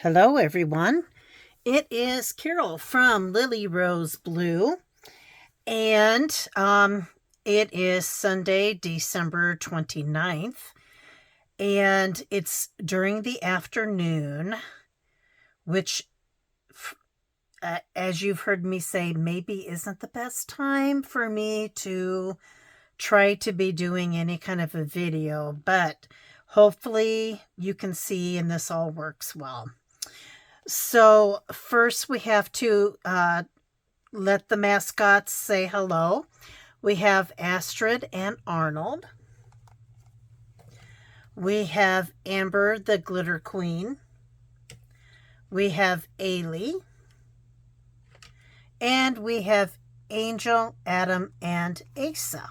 Hello, everyone. It is Carol from Lily Rose Blue, and it is Sunday, December 29th, and it's during the afternoon, which, as you've heard me say, maybe isn't the best time for me to try to be doing any kind of a video, but hopefully you can see and this all works well. So first we have to let the mascots say hello. We have Astrid and Arnold. We have Amber, the Glitter Queen. We have Ailey. And we have Angel, Adam, and Asa.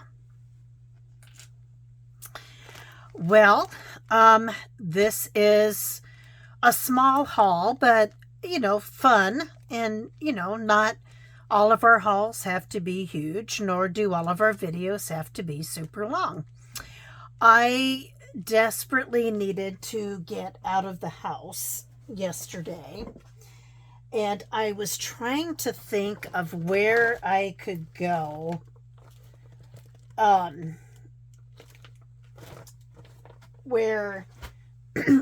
Well, this is a small haul, but, fun. And, not all of our hauls have to be huge, nor do all of our videos have to be super long. I desperately needed to get out of the house yesterday, and I was trying to think of where I could go. Where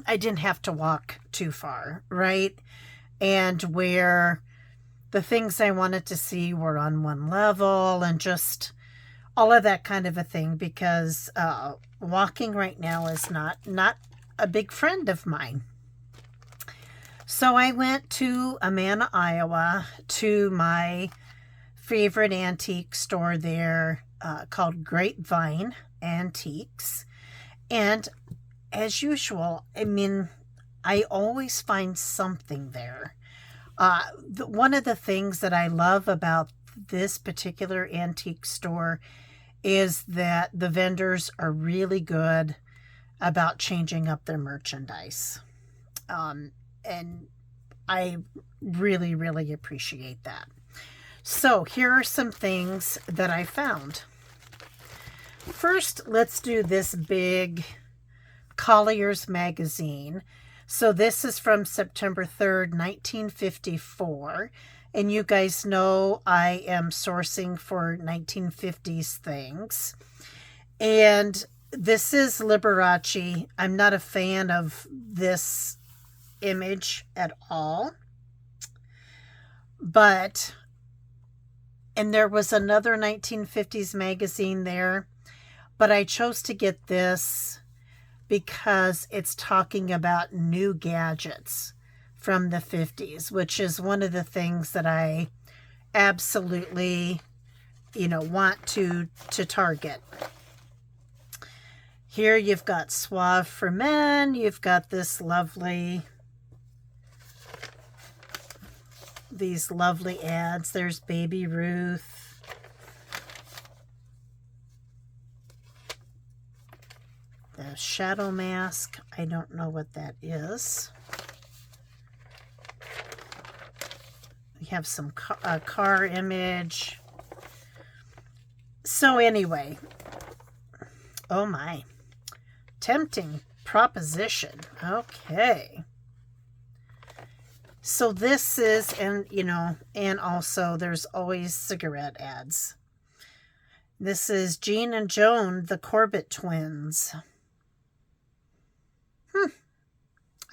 I didn't have to walk too far, right? And where the things I wanted to see were on one level and just all of that kind of a thing, because walking right now is not a big friend of mine. So I went to Amana, Iowa, to my favorite antique store there called Grapevine Antiques. And as usual, I always find something there. One of the things that I love about this particular antique store is that the vendors are really good about changing up their merchandise. And I really, really appreciate that. So here are some things that I found. First, let's do this big Collier's magazine. So this is from September 3rd, 1954. And you guys know I am sourcing for 1950s things. And this is Liberace. I'm not a fan of this image at all. And there was another 1950s magazine there, but I chose to get this because it's talking about new gadgets from the 50s, which is one of the things that I absolutely, want to target. Here you've got Suave for Men. You've got these lovely ads. There's Baby Ruth. The shadow mask. I don't know what that is. We have some car image. So anyway, oh my, tempting proposition. Okay. So this is, and also there's always cigarette ads. This is Jean and Joan, the Corbett twins.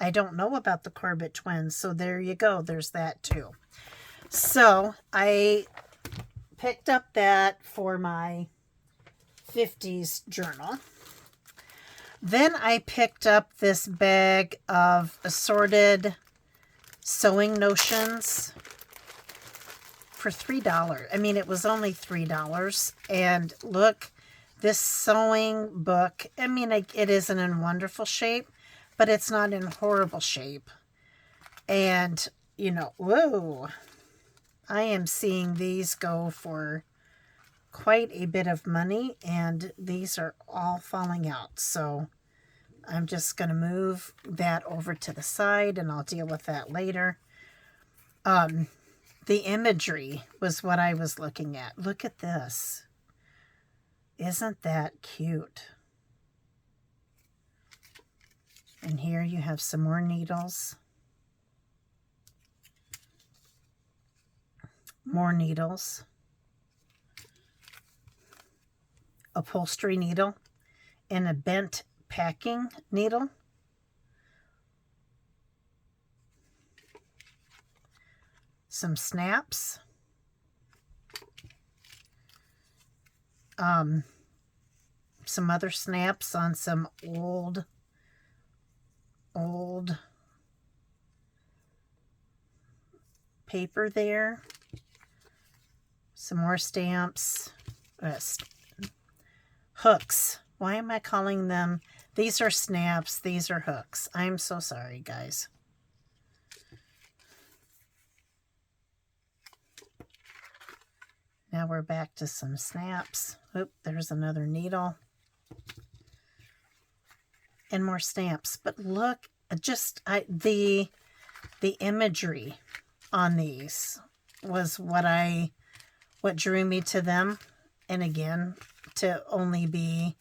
I don't know about the Corbett twins, so there you go. There's that too. So I picked up that for my 50s journal. Then I picked up this bag of assorted sewing notions for $3. It was only $3. And look, this sewing book, it isn't in wonderful shape, but it's not in horrible shape. And, whoa, I am seeing these go for quite a bit of money, and these are all falling out. So I'm just going to move that over to the side, and I'll deal with that later. The imagery was what I was looking at. Look at this. Isn't that cute? And here you have some more needles. more needles, upholstery needle, and a bent packing needle. Some snaps. Some other snaps on some old paper there. Some more stamps. Hooks. Why am I calling them? These are snaps. These are hooks. I'm so sorry, guys. Now we're back to some snaps. Oop, there's another needle. And more stamps. But look, the imagery on these was what drew me to them. And again, to only be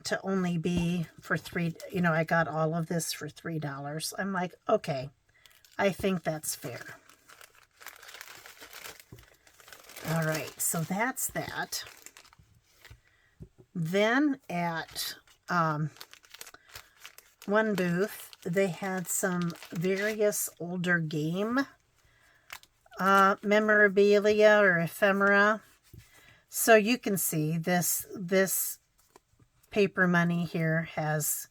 for $3, I got all of this for $3. I'm like, okay, I think that's fair. All right, so that's that. Then at one booth, they had some various older game memorabilia or ephemera. So you can see this paper money here has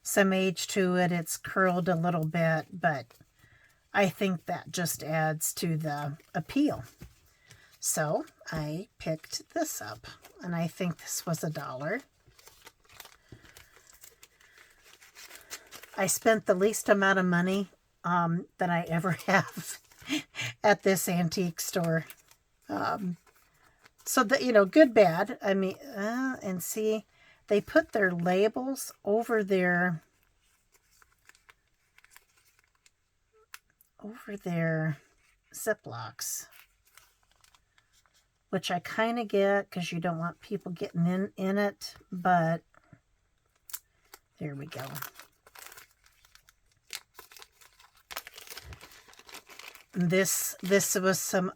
some age to it. It's curled a little bit, but I think that just adds to the appeal. So I picked this up, and I think this was $1. I spent the least amount of money that I ever have at this antique store. So that, good, bad. I mean, and see, they put their labels over their Ziplocs, which I kind of get because you don't want people getting in it, but there we go. This was some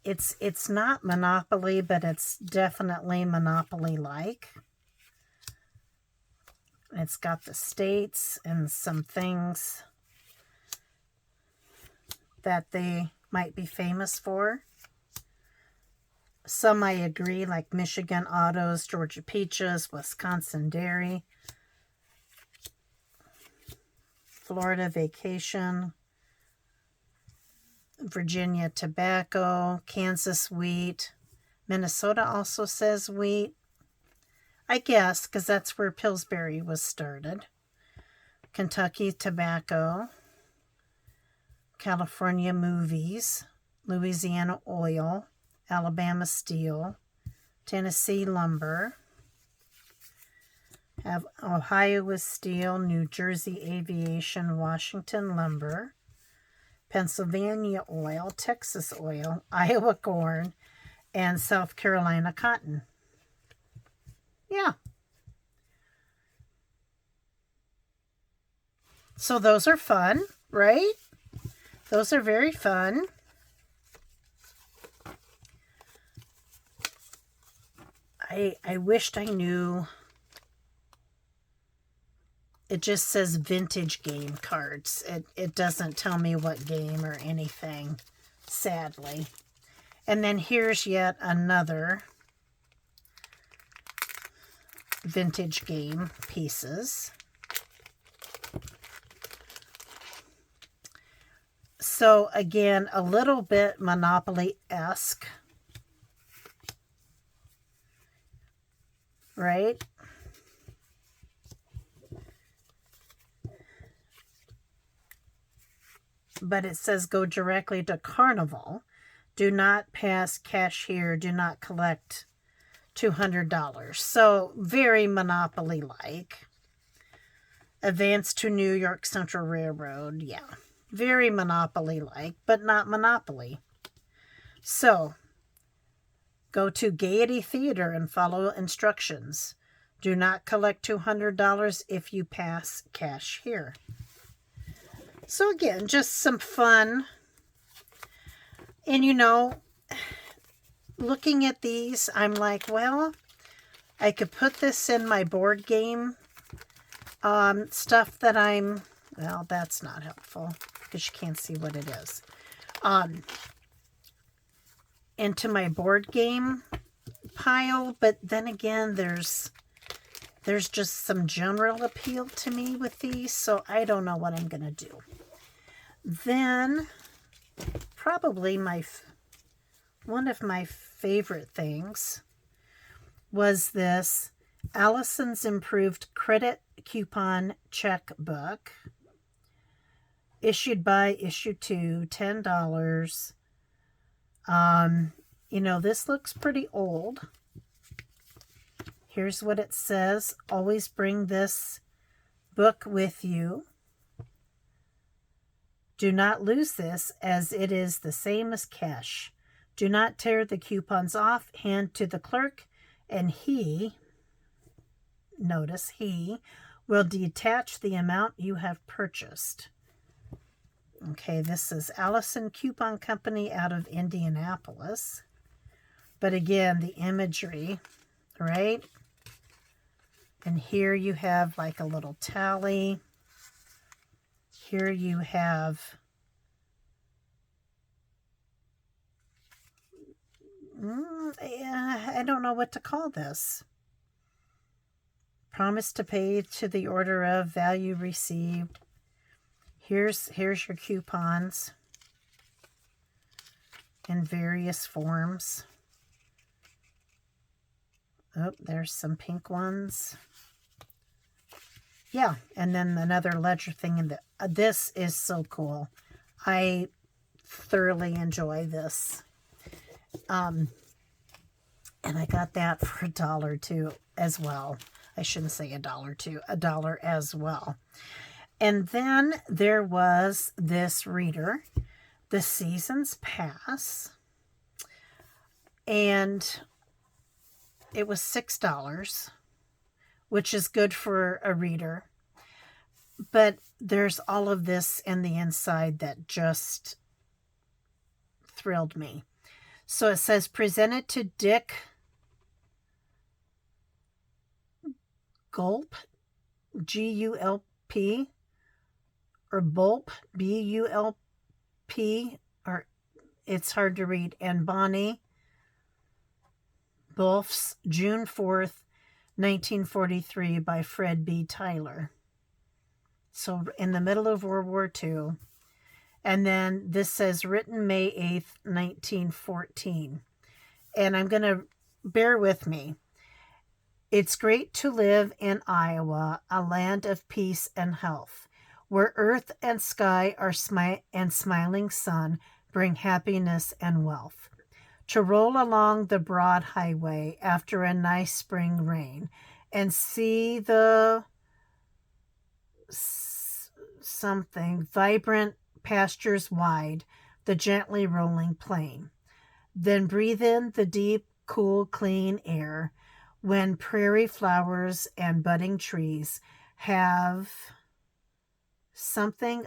it's not Monopoly, but it's definitely Monopoly-like. It's got the states and some things that they might be famous for. Some I agree, like Michigan Autos, Georgia Peaches, Wisconsin Dairy, Florida Vacation, Virginia Tobacco, Kansas Wheat. Minnesota also says wheat. I guess, because that's where Pillsbury was started. Kentucky Tobacco, California Movies, Louisiana Oil, Alabama Steel, Tennessee Lumber, have Ohio with Steel, New Jersey Aviation, Washington Lumber, Pennsylvania Oil, Texas Oil, Iowa Corn, and South Carolina Cotton. Yeah. So those are fun, right? Those are very fun. I wished I knew. It just says vintage game cards. It doesn't tell me what game or anything, sadly. And then here's yet another vintage game pieces. So again, a little bit Monopoly-esque, right? But it says go directly to Carnival. Do not pass cashier. Do not collect $200. So very Monopoly-like. Advance to New York Central Railroad. Yeah, very Monopoly-like, but not Monopoly. So go to Gaiety Theater and follow instructions. Do not collect $200 if you pass cash here. So again, just some fun. And you know, looking at these, I'm like, well, I could put this in my board game stuff that well, that's not helpful because you can't see what it is. Into my board game pile, but then again, there's just some general appeal to me with these, so I don't know what I'm going to do. Then, probably one of my favorite things was this Allison's Improved Credit Coupon Checkbook, issued by issue 2, $10. You know, this looks pretty old. Here's what it says. Always bring this book with you. Do not lose this, as it is the same as cash. Do not tear the coupons off. Hand to the clerk, and he, notice he, will detach the amount you have purchased. Okay, this is Allison Coupon Company out of Indianapolis. But again, the imagery, right? And here you have like a little tally. Here you have I don't know what to call this. Promise to pay to the order of, value received. Here's your coupons in various forms. Oh, there's some pink ones. Yeah, and then another ledger thing in this is so cool. I thoroughly enjoy this. And I got that for $1 too as well. I shouldn't say $1 too, $1 as well. And then there was this reader, The Seasons Pass, and it was $6, which is good for a reader. But there's all of this in the inside that just thrilled me. So it says, presented to Dick Gulp, G-U-L-P, or Bulp, B-U-L-P, or it's hard to read, and Bonnie Bulf's June 4th, 1943 by Fred B. Tyler. So in the middle of World War II. And then this says written May 8th, 1914. And I'm going to bear with me. It's great to live in Iowa, a land of peace and health, where earth and sky are and smiling sun bring happiness and wealth. To roll along the broad highway after a nice spring rain and see the vibrant pastures wide, the gently rolling plain. Then breathe in the deep, cool, clean air when prairie flowers and budding trees have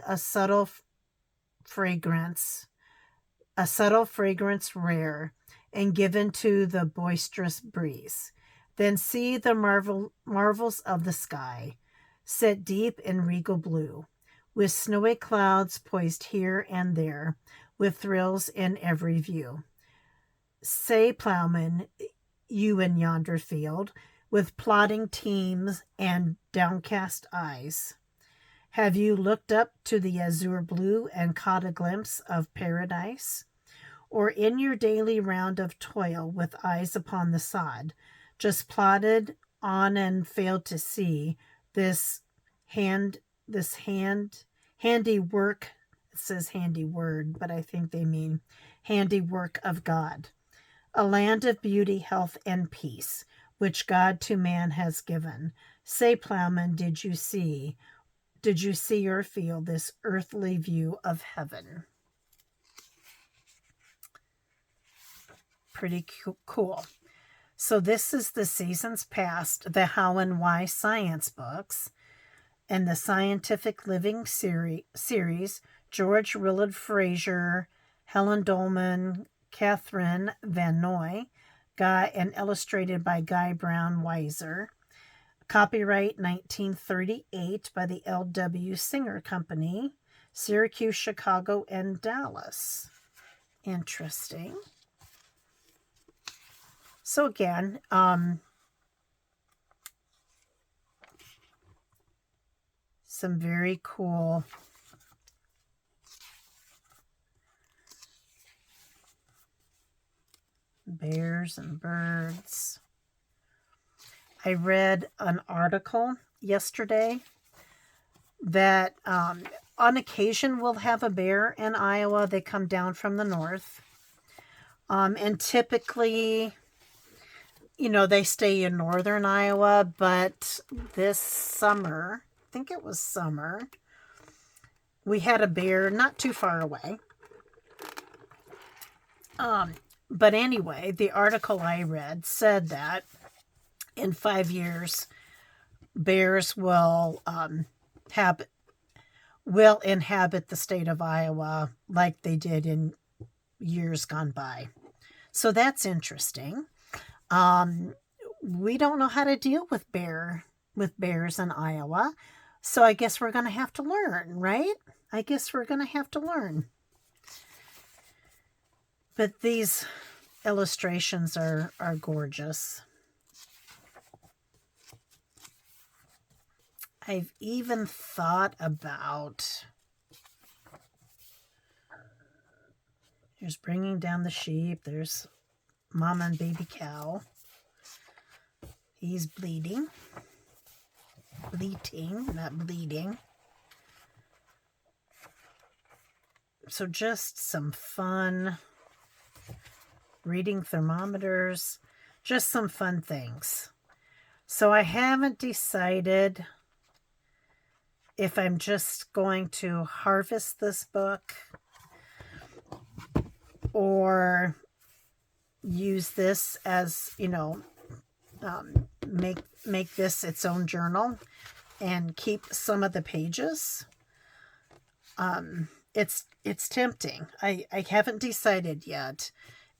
a subtle fragrance rare and given to the boisterous breeze. Then see the marvels of the sky, set deep in regal blue, with snowy clouds poised here and there, with thrills in every view. Say, plowman, you in yonder field, with plodding teams and downcast eyes, have you looked up to the azure blue and caught a glimpse of paradise? Or in your daily round of toil, with eyes upon the sod, just plodded on and failed to see this handiwork, it says handy word, but I think they mean handiwork of God, a land of beauty, health, and peace, which God to man has given. Say, plowman, did you see or feel this earthly view of heaven? Pretty cool. So this is the Seasons Past, the How and Why Science books, and the Scientific Living series, George Willard Fraser, Helen Dolman, Catherine Van Noy, and illustrated by Guy Brown Weiser. Copyright 1938 by the L.W. Singer Company, Syracuse, Chicago, and Dallas. Interesting. So again, some very cool bears and birds. I read an article yesterday that on occasion we'll have a bear in Iowa. They come down from the north. And typically, they stay in northern Iowa, but this summer, I think it was summer, we had a bear not too far away. But anyway, the article I read said that in 5 years, bears will inhabit the state of Iowa like they did in years gone by. So that's interesting. We don't know how to deal with bears in Iowa, so I guess we're going to have to learn, right? I guess we're going to have to learn. But these illustrations are gorgeous. I've even thought about, there's bringing down the sheep. There's mama and baby cow. He's bleeding, not bleeding. So just some fun reading thermometers, just some fun things. So I haven't decided if I'm just going to harvest this book or use this as, make this its own journal and keep some of the pages. It's tempting. I haven't decided yet.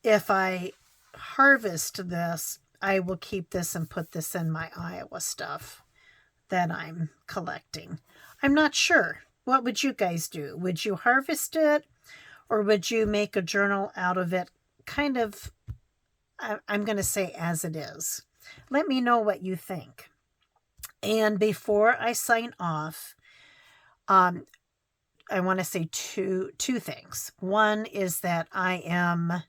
If I harvest this, I will keep this and put this in my Iowa stuff that I'm collecting. I'm not sure. What would you guys do? Would you harvest it, or would you make a journal out of it? Kind of, I'm going to say as it is. Let me know what you think. And before I sign off, I want to say two things. One is that I am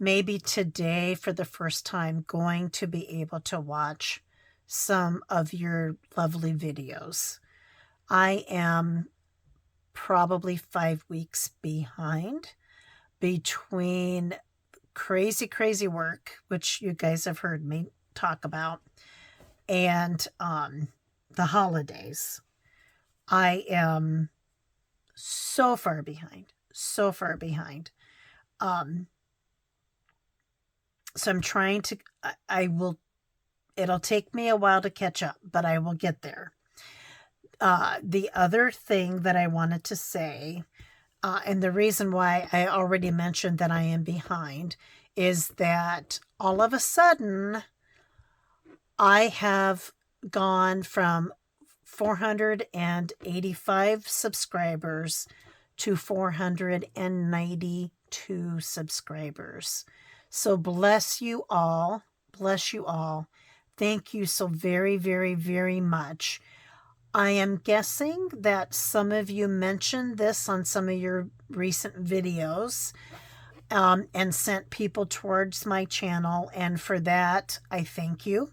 maybe today for the first time going to be able to watch some of your lovely videos. I am probably 5 weeks behind between crazy work, which you guys have heard me talk about, and the holidays. I am so far behind. So I'm trying to, it'll take me a while to catch up, but I will get there. The other thing that I wanted to say, and the reason why I already mentioned that I am behind, is that all of a sudden I have gone from 485 subscribers to 492 subscribers. So bless you all. Thank you so very much. I am guessing that some of you mentioned this on some of your recent videos and sent people towards my channel. And for that, I thank you.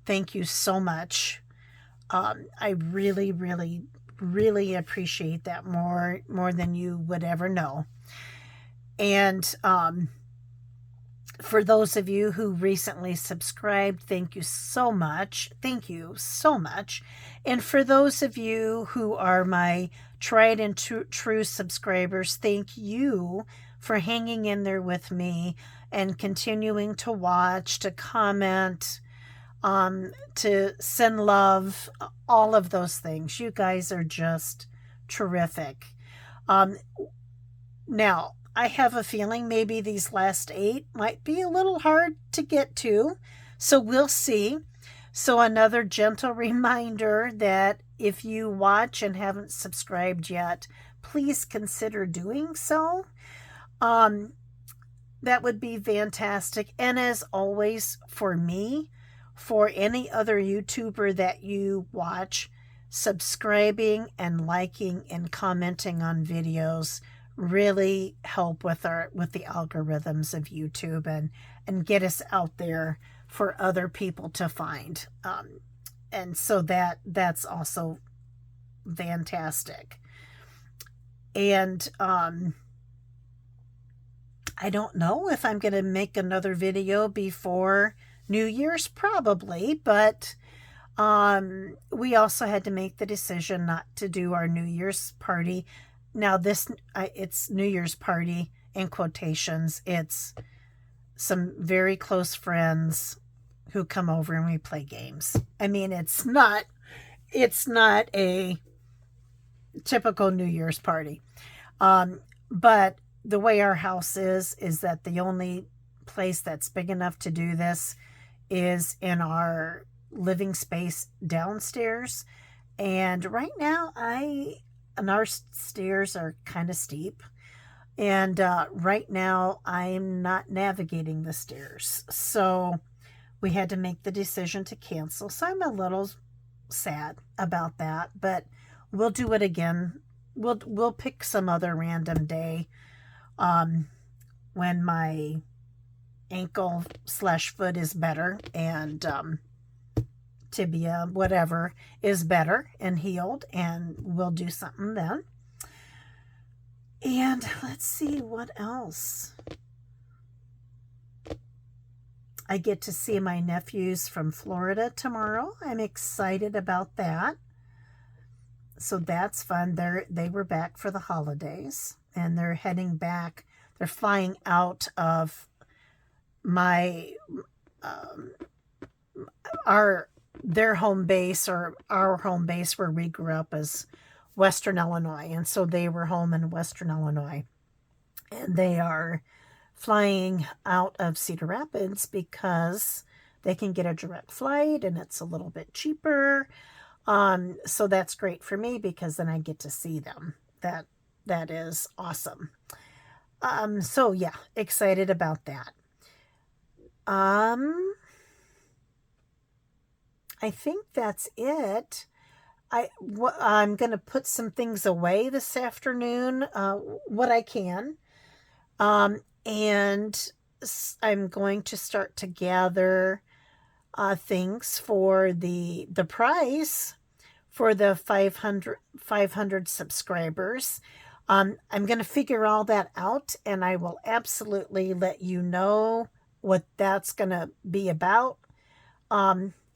Thank you so much. I really appreciate that more than you would ever know. And for those of you who recently subscribed, thank you so much. And for those of you who are my tried and true subscribers, thank you for hanging in there with me and continuing to watch, to comment, to send love, all of those things. You guys are just terrific. Um, Now, I have a feeling maybe these last 8 might be a little hard to get to, so we'll see. So another gentle reminder that if you watch and haven't subscribed yet, please consider doing so. That would be fantastic. And as always, for me, for any other YouTuber that you watch, subscribing and liking and commenting on videos really help with the algorithms of YouTube and get us out there for other people to find. And so that's also fantastic. And I don't know if I'm going to make another video before New Year's, probably, but we also had to make the decision not to do our New Year's party. Now it's New Year's party in quotations. It's some very close friends who come over and we play games. I mean, it's not a typical New Year's party. But the way our house is that the only place that's big enough to do this is in our living space downstairs. And right now our stairs are kind of steep. And right now I'm not navigating the stairs. So we had to make the decision to cancel. So I'm a little sad about that, but we'll do it again. We'll pick some other random day when my ankle/foot is better and tibia, whatever, is better and healed, and we'll do something then. And let's see what else. I get to see my nephews from Florida tomorrow. I'm excited about that. So that's fun. They were back for the holidays, and they're heading back. They're flying out of their home base, or our home base where we grew up, as Western Illinois. And so they were home in Western Illinois. And they are flying out of Cedar Rapids because they can get a direct flight and it's a little bit cheaper. So that's great for me because then I get to see them. That is awesome. So yeah, excited about that. I think that's it. I'm going to put some things away this afternoon, what I can. And I'm going to start to gather things for the prize for the 500 subscribers. I'm going to figure all that out, and I will absolutely let you know what that's going to be about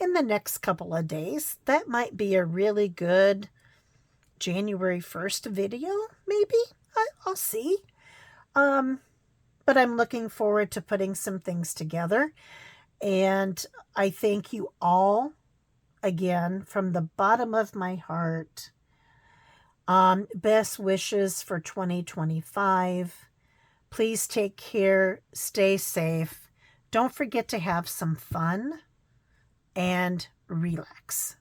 in the next couple of days. That might be a really good January 1st video, maybe. I'll see. But I'm looking forward to putting some things together. And I thank you all again from the bottom of my heart. Best wishes for 2025. Please take care. Stay safe. Don't forget to have some fun and relax.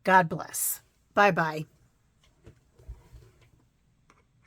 God bless. Bye-bye.